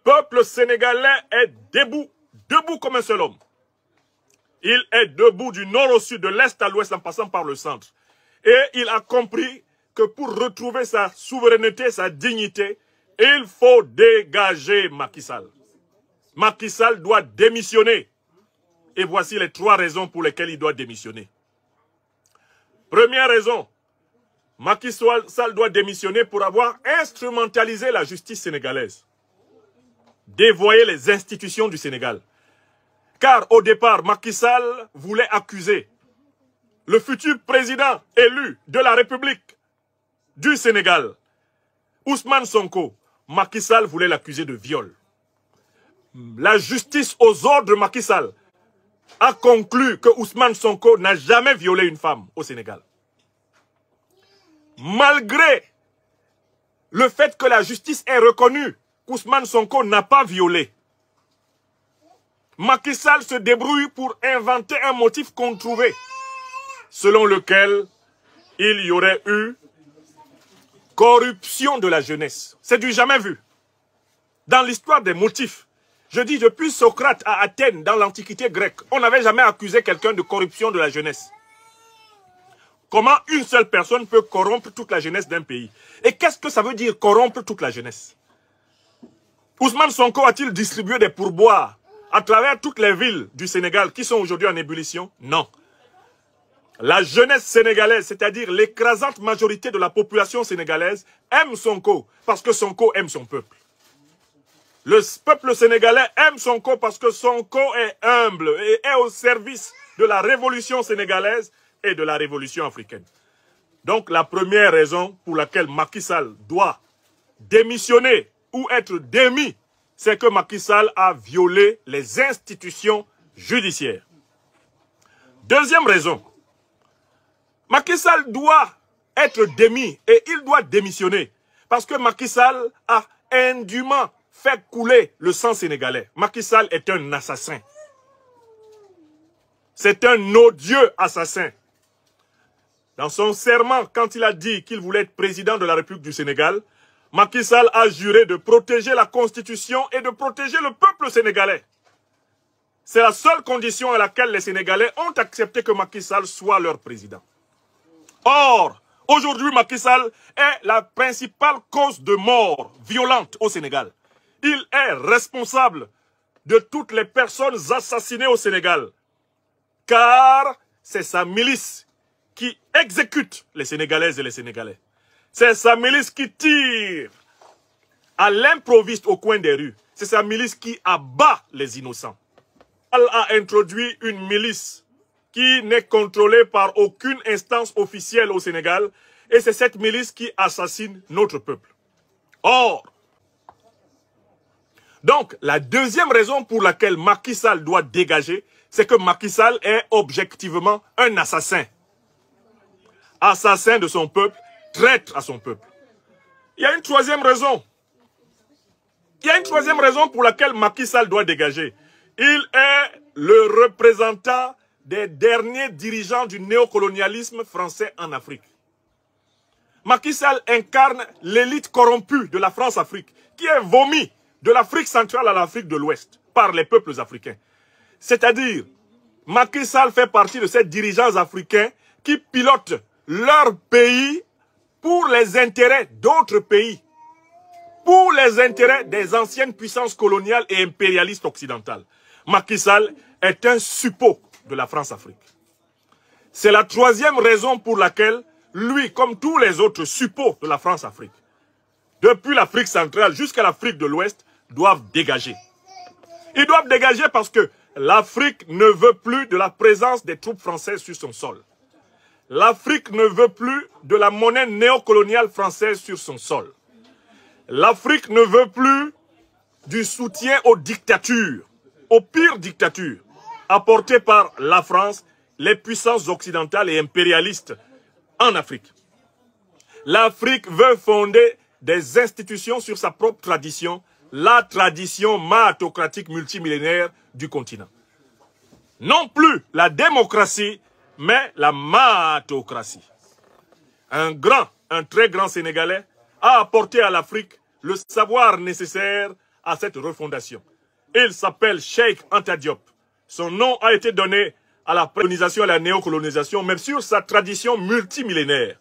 peuple sénégalais est debout, debout comme un seul homme. Il est debout du nord au sud, de l'est à l'ouest, en passant par le centre. Et il a compris que pour retrouver sa souveraineté, sa dignité, il faut dégager Macky Sall. Macky Sall doit démissionner. Et voici les 3 raisons pour lesquelles il doit démissionner. Première raison, Macky Sall doit démissionner pour avoir instrumentalisé la justice sénégalaise. Dévoyer les institutions du Sénégal. Car au départ, Macky Sall voulait accuser le futur président élu de la République du Sénégal, Ousmane Sonko. Macky Sall voulait l'accuser de viol. La justice aux ordres de Macky Sall a conclu que Ousmane Sonko n'a jamais violé une femme au Sénégal. Malgré le fait que la justice ait reconnu qu'Ousmane Sonko n'a pas violé, Macky Sall se débrouille pour inventer un motif controuvé, selon lequel il y aurait eu corruption de la jeunesse. C'est du jamais vu. Dans l'histoire des motifs, je dis depuis Socrate à Athènes, dans l'Antiquité grecque, on n'avait jamais accusé quelqu'un de corruption de la jeunesse. Comment une seule personne peut corrompre toute la jeunesse d'un pays? Et qu'est-ce que ça veut dire corrompre toute la jeunesse? Ousmane Sonko a-t-il distribué des pourboires à travers toutes les villes du Sénégal qui sont aujourd'hui en ébullition? Non. La jeunesse sénégalaise, c'est-à-dire l'écrasante majorité de la population sénégalaise, aime Sonko parce que Sonko aime son peuple. Le peuple sénégalais aime Sonko parce que Sonko est humble et est au service de la révolution sénégalaise et de la révolution africaine. Donc la première raison pour laquelle Macky Sall doit démissionner ou être démis, c'est que Macky Sall a violé les institutions judiciaires. Deuxième raison, Macky Sall doit être démis et il doit démissionner parce que Macky Sall a indûment fait couler le sang sénégalais. Macky Sall est un assassin. C'est un odieux assassin. Dans son serment, quand il a dit qu'il voulait être président de la République du Sénégal, Macky Sall a juré de protéger la Constitution et de protéger le peuple sénégalais. C'est la seule condition à laquelle les Sénégalais ont accepté que Macky Sall soit leur président. Or, aujourd'hui, Macky Sall est la principale cause de mort violente au Sénégal. Il est responsable de toutes les personnes assassinées au Sénégal. Car c'est sa milice qui exécute les Sénégalaises et les Sénégalais. C'est sa milice qui tire à l'improviste au coin des rues. C'est sa milice qui abat les innocents. Elle a introduit une milice qui n'est contrôlée par aucune instance officielle au Sénégal. Et c'est cette milice qui assassine notre peuple. Or, donc, la deuxième raison pour laquelle Macky Sall doit dégager, c'est que Macky Sall est objectivement un assassin. Assassin de son peuple, traître à son peuple. Il y a une troisième raison. Il y a une troisième raison pour laquelle Macky Sall doit dégager. Il est le représentant des derniers dirigeants du néocolonialisme français en Afrique. Macky Sall incarne l'élite corrompue de la France-Afrique, qui est vomie de l'Afrique centrale à l'Afrique de l'Ouest par les peuples africains. C'est-à-dire, Macky Sall fait partie de ces dirigeants africains qui pilotent leur pays pour les intérêts d'autres pays, pour les intérêts des anciennes puissances coloniales et impérialistes occidentales. Macky Sall est un suppôt de la France-Afrique. C'est la troisième raison pour laquelle lui, comme tous les autres suppôts de la France-Afrique, depuis l'Afrique centrale jusqu'à l'Afrique de l'Ouest, doivent dégager. Ils doivent dégager parce que l'Afrique ne veut plus de la présence des troupes françaises sur son sol. L'Afrique ne veut plus de la monnaie néocoloniale française sur son sol. L'Afrique ne veut plus du soutien aux dictatures, aux pires dictatures, apportées par la France, les puissances occidentales et impérialistes en Afrique. L'Afrique veut fonder des institutions sur sa propre tradition, la tradition mahatocratique multimillénaire du continent. Non plus la démocratie, mais la mahatocratie. Un très grand Sénégalais a apporté à l'Afrique le savoir nécessaire à cette refondation. Il s'appelle Cheikh Anta Diop. Son nom a été donné à la colonisation et à la néocolonisation, même sur sa tradition multimillénaire.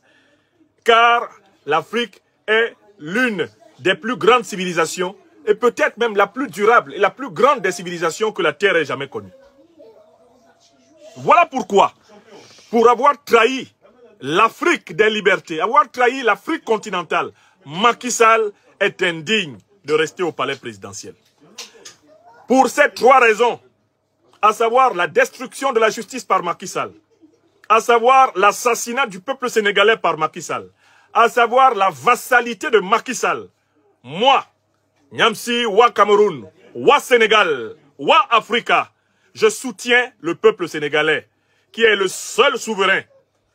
Car l'Afrique est l'une des plus grandes civilisations et peut-être même la plus durable et la plus grande des civilisations que la Terre ait jamais connue. Voilà pourquoi, pour avoir trahi l'Afrique des libertés, avoir trahi l'Afrique continentale, Macky Sall est indigne de rester au palais présidentiel. Pour ces trois raisons, à savoir la destruction de la justice par Macky Sall, à savoir l'assassinat du peuple sénégalais par Macky Sall, à savoir la vassalité de Macky Sall, moi, Nyamsi, Wa Cameroun, Wa Sénégal, Wa Africa, je soutiens le peuple sénégalais, qui est le seul souverain,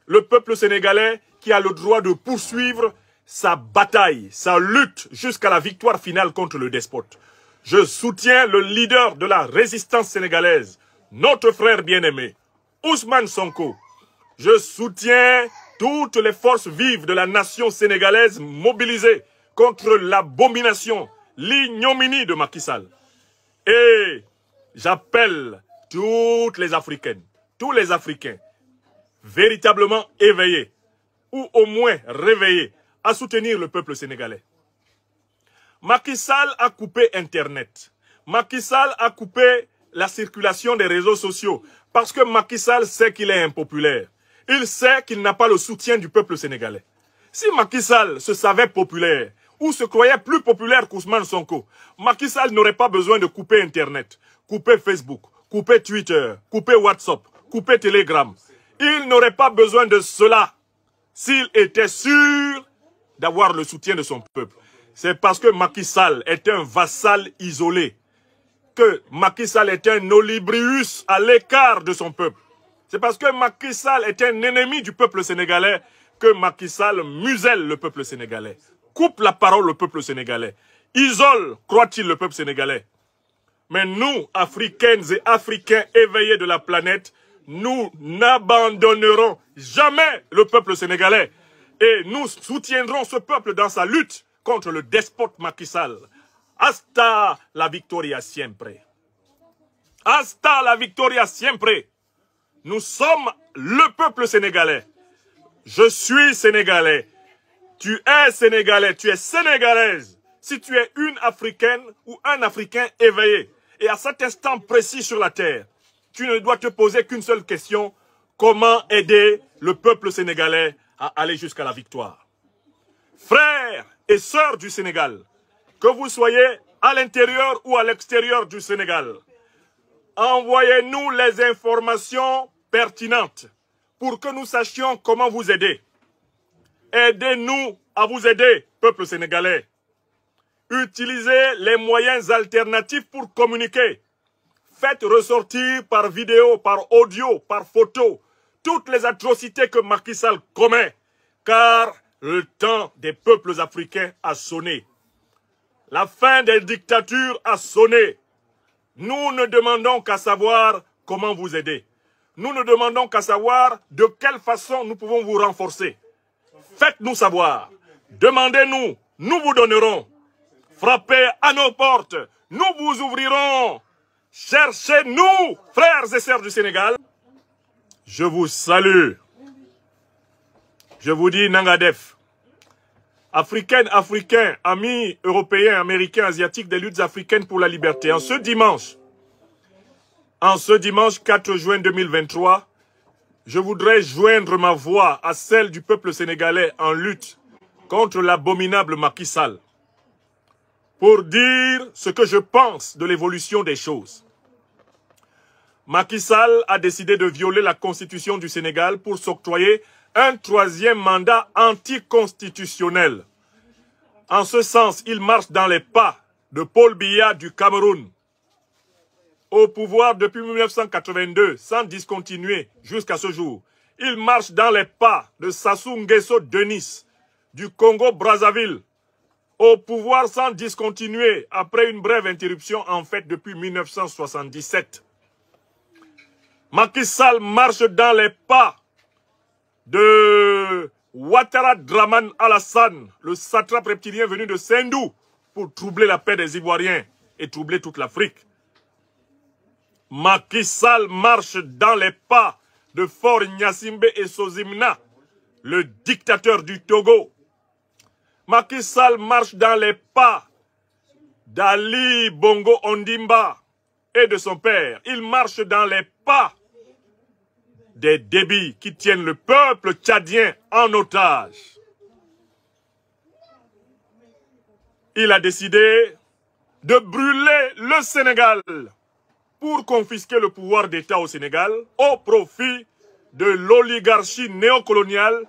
le peuple sénégalais qui a le droit de poursuivre sa bataille, sa lutte jusqu'à la victoire finale contre le despote. Je soutiens le leader de la résistance sénégalaise, notre frère bien-aimé, Ousmane Sonko. Je soutiens toutes les forces vives de la nation sénégalaise mobilisées contre l'abomination, l'ignominie de Macky Sall. Et j'appelle toutes les Africaines, tous les Africains, véritablement éveillés, ou au moins réveillés, à soutenir le peuple sénégalais. Macky Sall a coupé Internet. Macky Sall a coupé la circulation des réseaux sociaux parce que Macky Sall sait qu'il est impopulaire. Il sait qu'il n'a pas le soutien du peuple sénégalais. Si Macky Sall se savait populaire ou se croyait plus populaire qu'Ousmane Sonko, Macky Sall n'aurait pas besoin de couper Internet, couper Facebook, couper Twitter, couper WhatsApp, couper Telegram. Il n'aurait pas besoin de cela s'il était sûr d'avoir le soutien de son peuple. C'est parce que Macky Sall est un vassal isolé, que Macky Sall est un olibrius à l'écart de son peuple. C'est parce que Macky Sall est un ennemi du peuple sénégalais que Macky Sall muselle le peuple sénégalais, coupe la parole au peuple sénégalais, isole, croit-il, le peuple sénégalais. Mais nous, Africaines et Africains éveillés de la planète, nous n'abandonnerons jamais le peuple sénégalais et nous soutiendrons ce peuple dans sa lutte contre le despote Macky Sall. Hasta la victoria siempre. Hasta la victoria siempre. Nous sommes le peuple sénégalais. Je suis sénégalais. Tu es sénégalais. Tu es sénégalaise. Si tu es une Africaine ou un Africain éveillé, et à cet instant précis sur la terre, tu ne dois te poser qu'une seule question. Comment aider le peuple sénégalais à aller jusqu'à la victoire? Frères et sœurs du Sénégal, que vous soyez à l'intérieur ou à l'extérieur du Sénégal, envoyez-nous les informations pertinentes pour que nous sachions comment vous aider. Aidez-nous à vous aider, peuple sénégalais. Utilisez les moyens alternatifs pour communiquer. Faites ressortir par vidéo, par audio, par photo, toutes les atrocités que Macky Sall commet, car le temps des peuples africains a sonné. La fin des dictatures a sonné. Nous ne demandons qu'à savoir comment vous aider. Nous ne demandons qu'à savoir de quelle façon nous pouvons vous renforcer. Faites-nous savoir. Demandez-nous, nous vous donnerons. Frappez à nos portes, nous vous ouvrirons. Cherchez-nous, frères et sœurs du Sénégal. Je vous salue. Je vous dis Nangadef. Africaines, Africains, amis européens, américains, asiatiques des luttes africaines pour la liberté. En ce dimanche 4 juin 2023, je voudrais joindre ma voix à celle du peuple sénégalais en lutte contre l'abominable Macky Sall pour dire ce que je pense de l'évolution des choses. Macky Sall a décidé de violer la constitution du Sénégal pour s'octroyer un troisième mandat anticonstitutionnel. En ce sens, il marche dans les pas de Paul Biya du Cameroun, au pouvoir depuis 1982, sans discontinuer jusqu'à ce jour. Il marche dans les pas de Sassou Nguesso Denis du Congo-Brazzaville, au pouvoir sans discontinuer après une brève interruption en fait depuis 1977. Macky Sall marche dans les pas de Ouattara Draman Alassane, le satrape reptilien venu de Sendou pour troubler la paix des Ivoiriens et troubler toute l'Afrique. Macky Sall marche dans les pas de Faure Gnassingbé et Sozimna, le dictateur du Togo. Macky Sall marche dans les pas d'Ali Bongo Ondimba et de son père. Il marche dans les pas des Déby qui tiennent le peuple tchadien en otage. Il a décidé de brûler le Sénégal pour confisquer le pouvoir d'État au Sénégal au profit de l'oligarchie néocoloniale